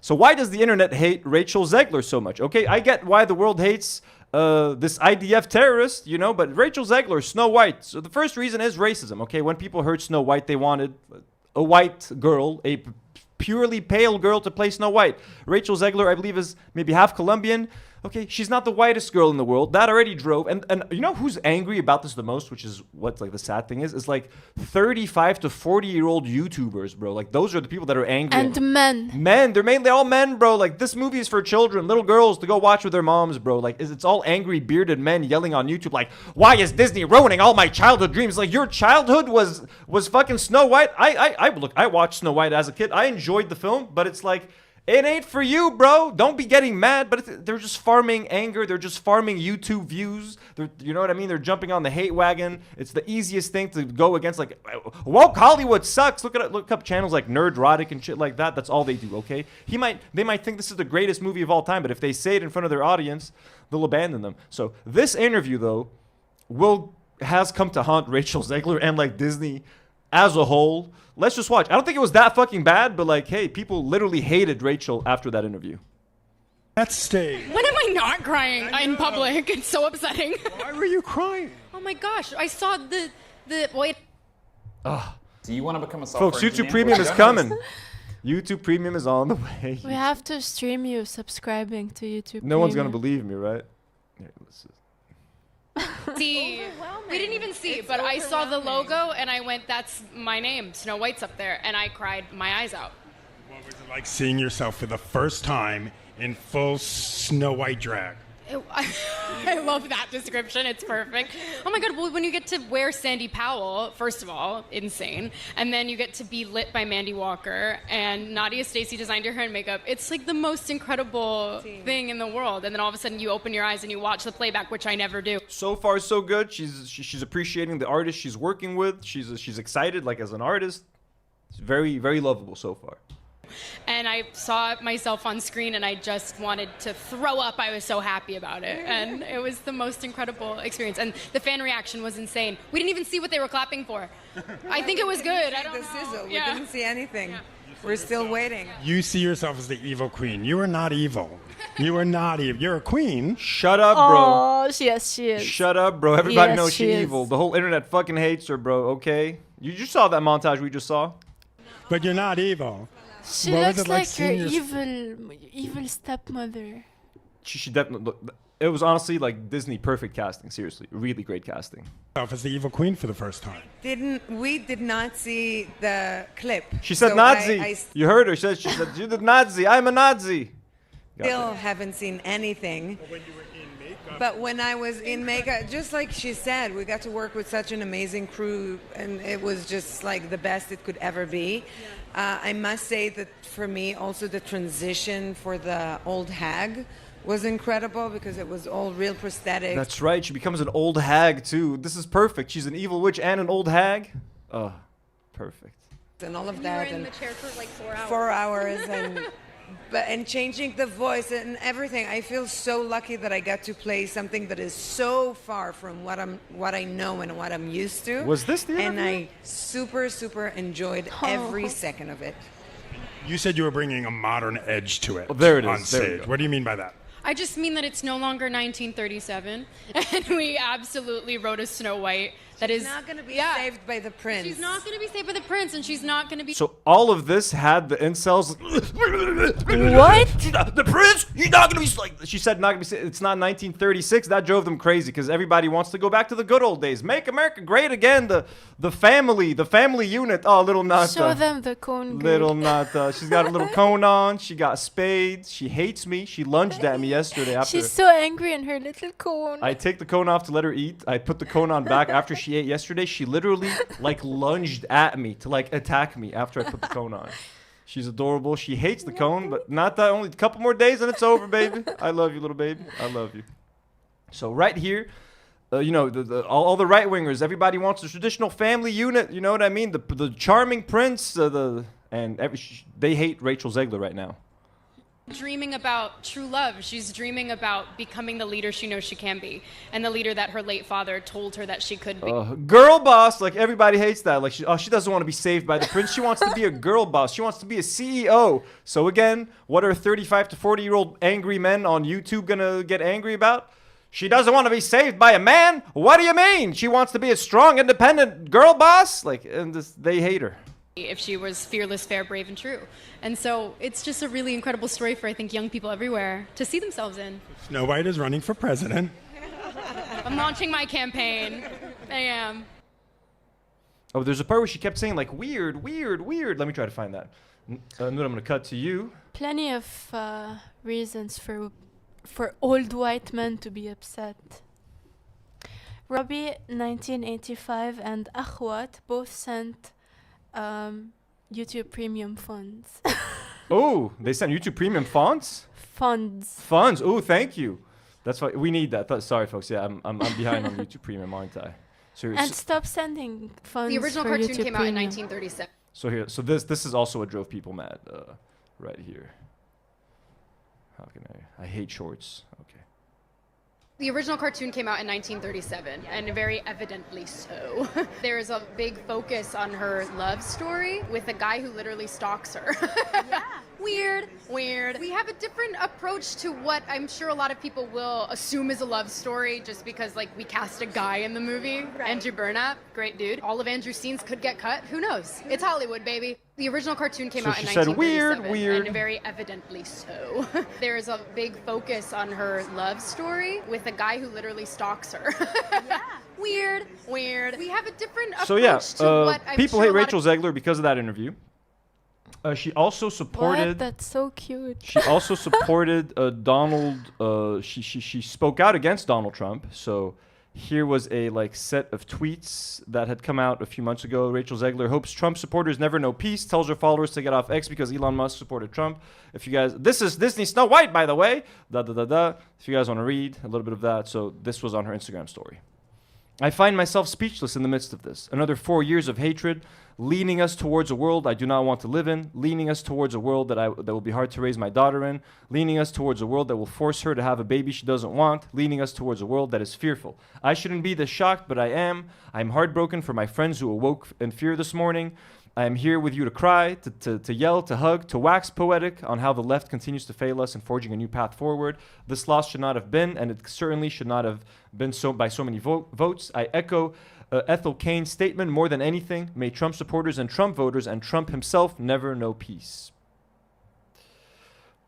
So why does the internet hate Rachel Zegler so much? Okay, I get why the world hates this IDF terrorist, you know, but Rachel Zegler, Snow White. So the first reason is racism, okay? When people heard Snow White, they wanted a white girl, a purely pale girl to play Snow White. Rachel Zegler, I believe, is maybe half Colombian. Okay, she's not the whitest girl in the world. That already drove. And you know who's angry about this the most, which is what like the sad thing is like 35 to 40-year-old YouTubers, bro. Like those are the people that are angry. And men. Men, they're mainly all men, bro. Like this movie is for children, little girls to go watch with their moms, bro. Like it's all angry bearded men yelling on YouTube like, "Why is Disney ruining all my childhood dreams?" Like your childhood was fucking Snow White. I watched Snow White as a kid. I enjoyed the film, but it's like it ain't for you, bro. Don't be getting mad. But they're just farming anger. They're just farming YouTube views. You know what I mean? They're jumping on the hate wagon. It's the easiest thing to go against. Like, woke Hollywood sucks. Look up channels like Nerdrotic and shit like that. That's all they do, okay? They might think this is the greatest movie of all time, but if they say it in front of their audience, they'll abandon them. So this interview, though, has come to haunt Rachel Zegler and, like, Disney as a whole. Let's just watch. I don't think it was that fucking bad, but like, hey, people literally hated Rachel after that interview. That stage. When am I not crying in public? It's so upsetting. Why were you crying? Oh my gosh, I saw the wait. Do you want to become a Folks, software YouTube engineer? Premium is coming. YouTube Premium is on the way. We have to stream you subscribing to YouTube. No one's gonna believe me, right? Here, let's just... See, we didn't even see, but I saw the logo and I went, "That's my name. Snow White's up there," and I cried my eyes out. What was it like seeing yourself for the first time in full Snow White drag? I love that description. It's perfect. Oh my God. Well, when you get to wear Sandy Powell, first of all, insane. And then you get to be lit by Mandy Walker and Nadia Stacey designed your hair and makeup. It's like the most incredible thing in the world. And then all of a sudden you open your eyes and you watch the playback, which I never do. So far, so good. She's appreciating the artist she's working with. She's excited, like as an artist. It's very, very lovable so far. And I saw myself on screen and I just wanted to throw up. I was so happy about it. And it was the most incredible experience. And the fan reaction was insane. We didn't even see what they were clapping for. I think it was good. I don't know. Sizzle. We didn't see anything. Yeah. We're still waiting. You see yourself as the evil queen. You are not evil. You are not evil. You're a queen. Shut up, bro. Oh, yes, she is. Shut up, bro. Everybody Yes, knows she she's is. evil. The whole internet fucking hates her, bro, okay? You just saw that montage we just saw. But you're not evil. She What was looks it like like her seeing evil stepmother. She definitely... It was honestly like Disney perfect casting. Seriously. Really great casting. yourself as the evil queen for the first time? We did not see the clip. She said So Nazi. I You heard her. She said, you're the Nazi. I'm a Nazi. still haven't seen anything. But when I was in makeup, just like she said, we got to work with such an amazing crew, and it was just like the best it could ever be. I must say that for me, also the transition for the old hag was incredible because it was all real prosthetic. That's right. She becomes an old hag, too. This is perfect. She's an evil witch and an old hag. Perfect. And all of You that. were in and the chair for like 4 hours. 4 hours and changing the voice and everything. I feel so lucky that I got to play something that is so far from what I know and what I'm used to. Was this the And interview? I super enjoyed every second of it. You said you were bringing a modern edge to it. Oh, there it is. On There we stage. go. What do you mean by that? I just mean that it's no longer 1937, and we absolutely wrote a Snow White that is Not going to be yeah. saved by the prince. She's not going to be saved by the prince, and she's not going to be. So all of this had the incels. What? The prince? He's not gonna be like. She said not gonna be. It's not 1936. That drove them crazy because everybody wants to go back to the good old days. Make America great again. The family unit. Oh, little Nata. Show them the cone. girl. Little Nata. She's got a little cone on. She got spades. She hates me. She lunged at me yesterday after. She's so angry in her little cone. I take the cone off to let her eat. I put the cone on back after she ate yesterday. She literally like lunged at me to like attack me after I put the cone on. She's adorable. She hates the cone, but not that. Only a couple more days and it's over, baby. I love you, little baby. I love you. So right here, you know, all the right-wingers, everybody wants the traditional family unit. You know what I mean? The charming prince, they hate Rachel Zegler right now. dreaming about true love. She's dreaming about becoming the leader she knows she can be, and the leader that her late father told her that she could be. Girl boss, like everybody hates that. Like she doesn't want to be saved by the prince. She wants to be a girl boss. She wants to be a CEO. So again, what are 35 to 40-year-old angry men on YouTube gonna get angry about? She doesn't want to be saved by a man? What do you mean? She wants to be a strong, independent girl boss? Like, and they hate her. If she was fearless, fair, brave, and true. And so it's just a really incredible story for, I think, young people everywhere to see themselves in. Snow White is running for president. I'm launching my campaign. I am. Oh, there's a part where she kept saying, like, weird, weird, weird. Let me try to find that. Noon, I'm going to cut to you. Plenty of reasons for old white men to be upset. Robbie, 1985, and Akhwat both sent YouTube Premium funds. Oh, they sent YouTube Premium fonts? Funds. Oh, thank you. That's why we need that. Sorry, folks. Yeah, I'm behind on YouTube Premium, aren't I? And stop sending funds. The original for cartoon YouTube came out in Premium. 1937. So this is also what drove people mad, right here. How can I hate shorts. Okay. The original cartoon came out in 1937, and very evidently so. There is a big focus on her love story with a guy who literally stalks her. Yeah. Weird. We have a different approach to what I'm sure a lot of people will assume is a love story just because, like, we cast a guy in the movie. Right. Andrew Burnap, great dude. All of Andrew's scenes could get cut. Who knows? It's Hollywood, baby. The original cartoon came out in 1937, weird. and very evidently so. There is a big focus on her love story with a guy who literally stalks her. Yeah. Weird. We have a different approach to what I'm people sure hate Rachel Zegler because of that interview. She also supported. What? That's so cute. She also supported Donald. She spoke out against Donald Trump. So here was a set of tweets that had come out a few months ago. Rachel Zegler hopes Trump supporters never know peace. Tells her followers to get off X because Elon Musk supported Trump. If you guys, this is Disney Snow White, by the way. If you guys want to read a little bit of that, so this was on her Instagram story. I find myself speechless in the midst of this. Another 4 years of hatred, leading us towards a world I do not want to live in, leading us towards a world that will be hard to raise my daughter in, leading us towards a world that will force her to have a baby she doesn't want, leading us towards a world that is fearful. I shouldn't be this shocked, but I am. I'm heartbroken for my friends who awoke in fear this morning. I am here with you to cry, to yell, to hug, to wax poetic on how the left continues to fail us in forging a new path forward. This loss should not have been, and it certainly should not have been so by so many votes. I echo Ethel Kane's statement more than anything. May Trump supporters and Trump voters and Trump himself never know peace.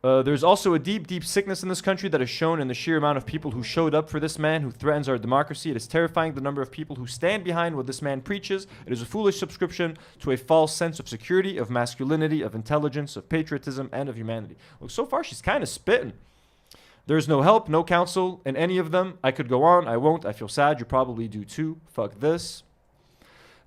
There's also a deep, deep sickness in this country that is shown in the sheer amount of people who showed up for this man who threatens our democracy. It is terrifying the number of people who stand behind what this man preaches. It is a foolish subscription to a false sense of security, of masculinity, of intelligence, of patriotism, and of humanity. Look, so far she's kind of spitting. There's no help, no counsel in any of them. I could go on. I won't. I feel sad. You probably do too. Fuck this.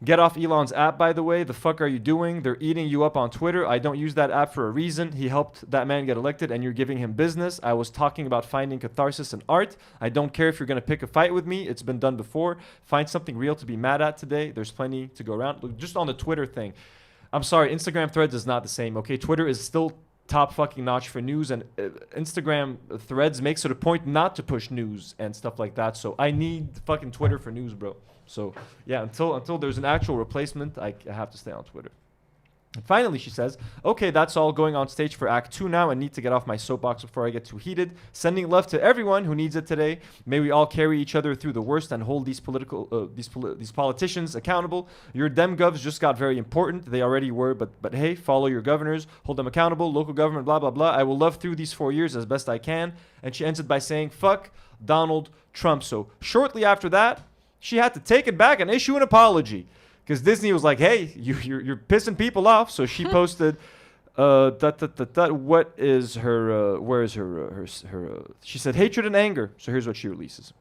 Get off Elon's app, by the way. The fuck are you doing? They're eating you up on Twitter. I don't use that app for a reason. He helped that man get elected and you're giving him business. I was talking about finding catharsis in art. I don't care if you're going to pick a fight with me. It's been done before. Find something real to be mad at today. There's plenty to go around. Look, just on the Twitter thing. I'm sorry, Instagram Threads is not the same, okay? Twitter is still top fucking notch for news, and Instagram Threads makes it a point not to push news and stuff like that. So I need fucking Twitter for news, bro. So yeah, until there's an actual replacement, I have to stay on Twitter. And finally, she says, okay, that's all. Going on stage for Act 2 now and need to get off my soapbox before I get too heated. Sending love to everyone who needs it today. May we all carry each other through the worst and hold these politicians accountable. Your dem govs just got very important. They already were, but hey, follow your governors. Hold them accountable. Local government, blah, blah, blah. I will love through these 4 years as best I can. And she ends it by saying, fuck Donald Trump. So shortly after that, she had to take it back and issue an apology. Because Disney was like, hey, you're pissing people off. So she posted, what is her, where is her, she said, hatred and anger. So here's what she releases.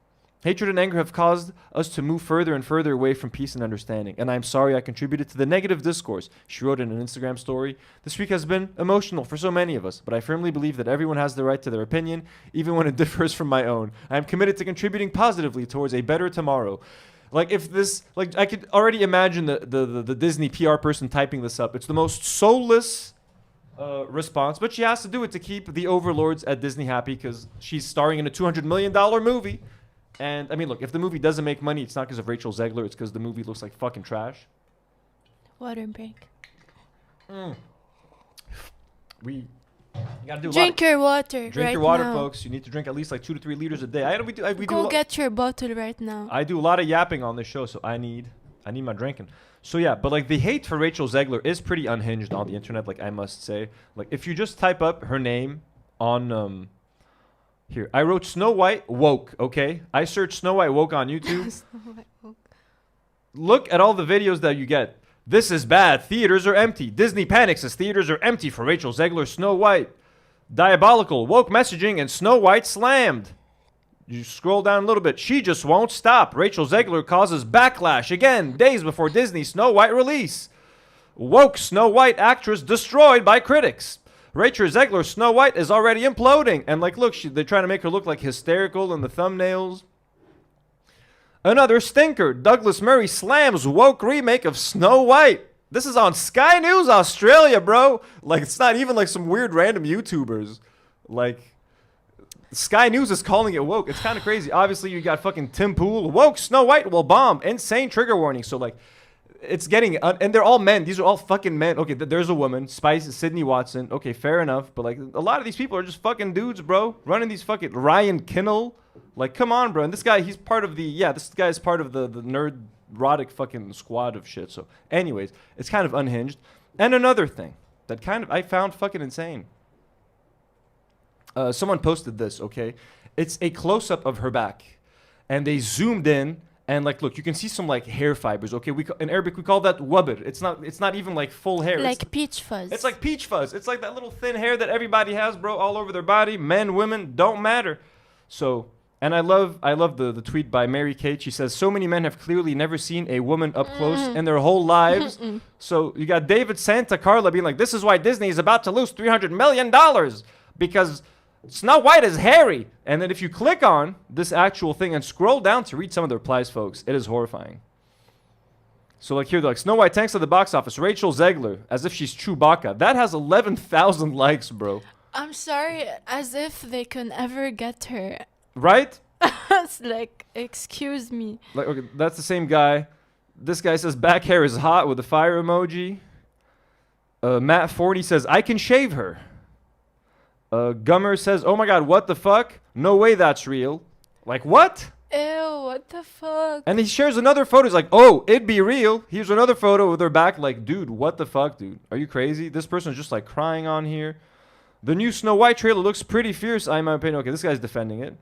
Hatred and anger have caused us to move further and further away from peace and understanding. And I'm sorry I contributed to the negative discourse. She wrote in an Instagram story. This week has been emotional for so many of us, but I firmly believe that everyone has the right to their opinion, even when it differs from my own. I am committed to contributing positively towards a better tomorrow. Like, if this, like, I could already imagine the Disney PR person typing this up. It's the most soulless response, but she has to do it to keep the overlords at Disney happy because she's starring in a $200 million movie. And I mean, look, if the movie doesn't make money, it's not because of Rachel Zegler. It's because the movie looks like fucking trash. Water break. You gotta do Drink your water. drink right your water, now. folks. You need to drink at least like 2 to 3 liters a day. Go get your bottle right now. I do a lot of yapping on this show, so I need my drinking. So yeah, but like the hate for Rachel Zegler is pretty unhinged on the internet, like I must say. Like if you just type up her name on here, I wrote Snow White woke, okay? I searched Snow White woke on YouTube. Look at all the videos that you get. This is bad. Theaters are empty. Disney panics as theaters are empty for Rachel Zegler Snow White. Diabolical. Woke messaging and Snow White slammed. You scroll down a little bit. She just won't stop. Rachel Zegler causes backlash again days before Disney Snow White release. Woke Snow White actress destroyed by critics. Rachel Zegler Snow White is already imploding. And like, look, they're trying to make her look like hysterical in the thumbnails. Another stinker. Douglas Murray slams woke remake of Snow White. This is on Sky News Australia, bro. Like, it's not even like some weird random YouTubers. Like, Sky News is calling it woke. It's kind of crazy. Obviously, you got fucking Tim Pool. Woke Snow White will bomb. Insane trigger warning. So, like, it's getting... and they're all men. These are all fucking men. Okay, there's a woman. Sydney Watson. Okay, fair enough. But, like, a lot of these people are just fucking dudes, bro. Running these fucking... Ryan Kinnell. Like, come on, bro. And this guy, he's part of the... Yeah, this guy is part of the nerd-rotic fucking squad of shit. So, anyways, it's kind of unhinged. And another thing that kind of... I found fucking insane. Someone posted this, okay? It's a close-up of her back. And they zoomed in, and like, look, you can see some like hair fibers, okay? In Arabic, we call that wabr. It's not even like full hair. Like peach fuzz. It's like peach fuzz. It's like that little thin hair that everybody has, bro, all over their body. Men, women, don't matter. So, and I love the tweet by Mary Kate. She says, so many men have clearly never seen a woman up close in their whole lives. So you got David Santa Carla being like, this is why Disney is about to lose $300 million because Snow White is hairy. And then if you click on this actual thing and scroll down to read some of the replies, folks, it is horrifying. So like here, they're like, Snow White tanks at the box office. Rachel Zegler, as if she's Chewbacca. That has 11,000 likes, bro. I'm sorry, as if they can ever get her. Right? It's like, excuse me. Like, okay, that's the same guy. This guy says back hair is hot with a fire emoji. Matt 40 says, I can shave her. Gummer says, oh my god, what the fuck? No way that's real. Like, what? Ew, what the fuck? And he shares another photo. He's like, oh, it'd be real. Here's another photo with her back. Like, dude, what the fuck, dude? Are you crazy? This person's just like crying on here. The new Snow White trailer looks pretty fierce, in my opinion. Okay, this guy's defending it.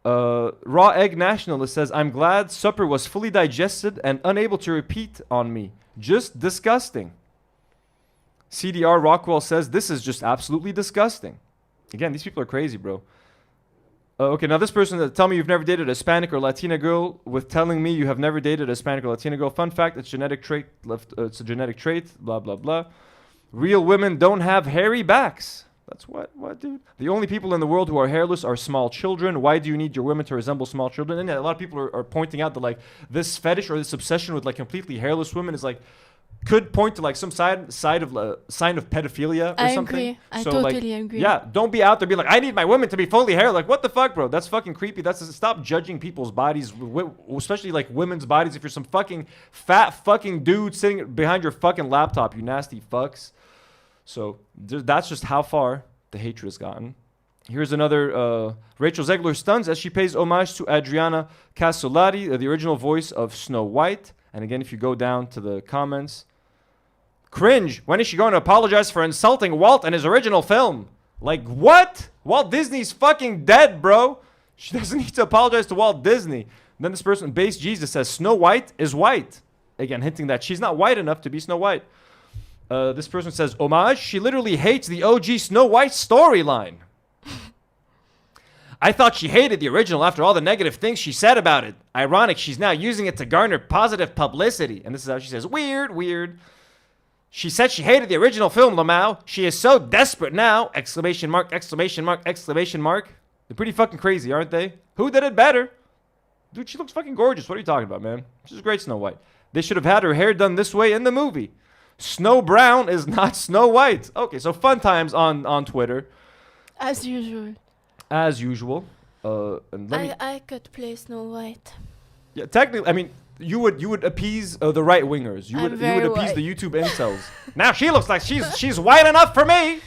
Raw Egg Nationalist says, I'm glad supper was fully digested and unable to repeat on me. Just disgusting. CDR Rockwell says, this is just absolutely disgusting. Again, these people are crazy, bro. Okay, now this person, tell me you've never dated a Hispanic or Latina girl with telling me you have never dated a Hispanic or Latina girl. Fun fact, it's genetic trait. It's a genetic trait, blah, blah, blah. Real women don't have hairy backs. That's what, dude? The only people in the world who are hairless are small children. Why do you need your women to resemble small children? And yeah, a lot of people are pointing out that like this fetish or this obsession with like completely hairless women is like could point to like some sign of pedophilia or something. Agree. I so, totally like, agree. Yeah, don't be out there being like, I need my women to be fully hair. Like, what the fuck, bro? That's fucking creepy. Stop judging people's bodies, especially like women's bodies. If you're some fucking fat fucking dude sitting behind your fucking laptop, you nasty fucks. So that's just how far the hatred has gotten. Here's another Rachel Zegler stuns as she pays homage to Adriana Casolari, the original voice of Snow White. And again, if you go down to the comments, cringe. When is she going to apologize for insulting Walt and his original film? Like, what? Walt Disney's fucking dead, bro. She doesn't need to apologize to Walt Disney. And then this person, Base Jesus, says Snow White is white. Again, hinting that she's not white enough to be Snow White. This person says, homage. She literally hates the OG Snow White storyline. I thought she hated the original after all the negative things she said about it. Ironic, she's now using it to garner positive publicity. And this is how she says, weird. She said she hated the original film, Lamau. She is so desperate now! Exclamation mark, exclamation mark, exclamation mark. They're pretty fucking crazy, aren't they? Who did it better? Dude, she looks fucking gorgeous. What are you talking about, man? She's a great Snow White. They should have had her hair done this way in the movie. Snow Brown is not Snow White. Okay, so fun times on Twitter. As usual. As usual. And let me, I could play Snow White. yeah, technically, I mean, you would appease the right wingers. You I'm would very appease white. the YouTube incels. Now she looks like she's white enough for me.